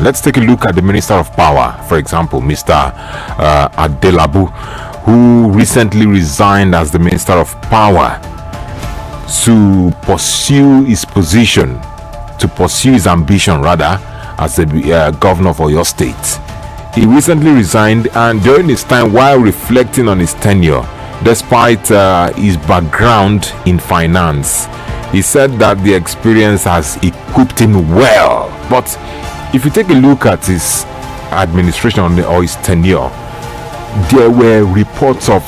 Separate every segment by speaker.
Speaker 1: Let's take a look at the Minister of Power, for example, Mr. Adelabu, who recently resigned as the Minister of Power to pursue his position, to pursue his ambition rather, as the governor of Oyo State. He recently resigned, and during his time, while reflecting on his tenure, despite his background in finance, he said that the experience has equipped him well. But if you take a look at his administration or his tenure, there were reports of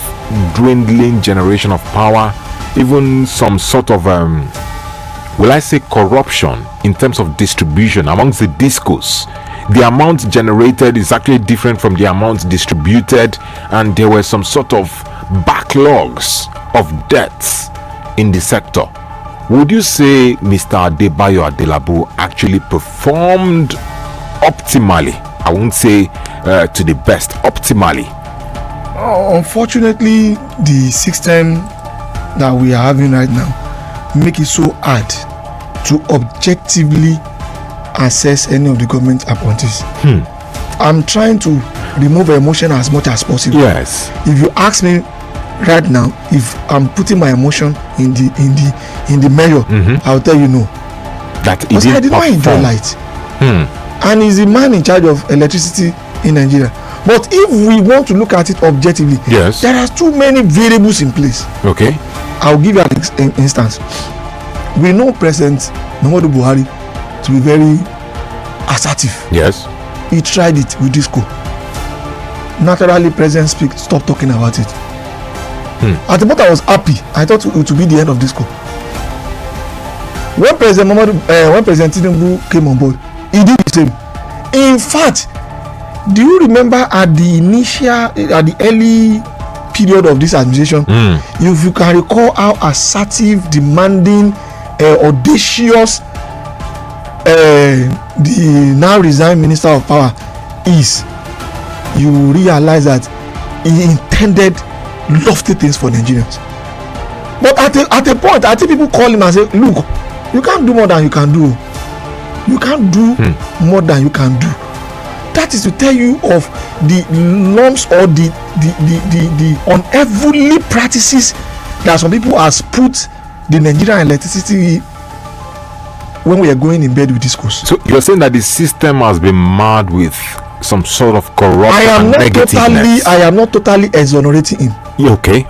Speaker 1: dwindling generation of power, even some sort of will I say corruption in terms of distribution amongst the discos. The amount generated is actually different from the amount distributed, and there were some sort of backlogs of debts in the sector. Would you say Mr. Adebayo Adelabu actually performed optimally? I won't say to the best, optimally.
Speaker 2: Unfortunately, the system that we are having right now make it so hard to objectively assess any of the government appointees. I'm trying to remove emotion as much as possible.
Speaker 1: Yes.
Speaker 2: If you ask me right now, if I'm putting my emotion in the mayor, I'll tell you no.
Speaker 1: That
Speaker 2: because I did not enjoy light. And he's the man in charge of electricity in Nigeria. But if we want to look at it objectively,
Speaker 1: yes,
Speaker 2: there are too many variables in place.
Speaker 1: Okay.
Speaker 2: I'll give you an instance. We know President Muhammadu Buhari to be very assertive.
Speaker 1: Yes.
Speaker 2: He tried it with disco. Naturally, President stopped talking about it. At the moment, I was happy. I thought it would be the end of disco. When President Tinubu came on board, he did the same. In fact, do you remember at the early period of this administration, if you can recall how assertive, demanding, audacious the now resigned Minister of Power is, you will realize that he intended lofty things for Nigerians. But at a point, I think people call him and say, look, you can't do more than you can do. You can't do more than you can do. That is to tell you of the norms or the unheavenly practices that some people has put the Nigerian electricity when we are going in bed with discourse.
Speaker 1: So you're saying that the system has been marred with some sort of corruption and negativeness.
Speaker 2: I am not totally exonerating him.
Speaker 1: Okay.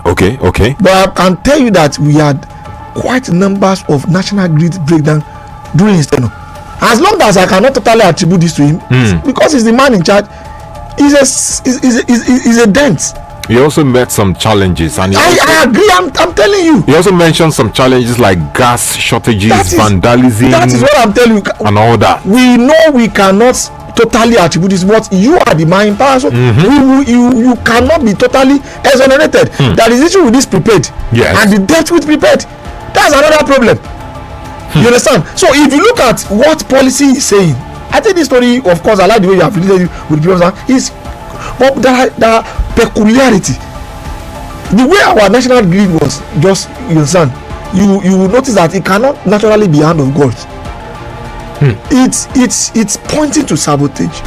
Speaker 2: But I can tell you that we had quite numbers of national grid breakdown during his tenure. As long as I cannot totally attribute this to him, because he's the man in charge, he's a dent.
Speaker 1: He also met some challenges, and
Speaker 2: I agree. I'm telling you.
Speaker 1: He also mentioned some challenges like gas shortages, vandalism.
Speaker 2: That is what I'm telling you.
Speaker 1: And all that.
Speaker 2: We know we cannot totally attribute this, but you are the man in power, so you cannot be totally exonerated. That is the issue with this prepaid, and the debt with prepaid. That's another problem. You understand? So if you look at what policy is saying, I think this story, of course, I like the way you have related with people, is but the peculiarity, the way our national grid was just, you understand, you will notice that it cannot naturally be hand of God. It's pointing to sabotage.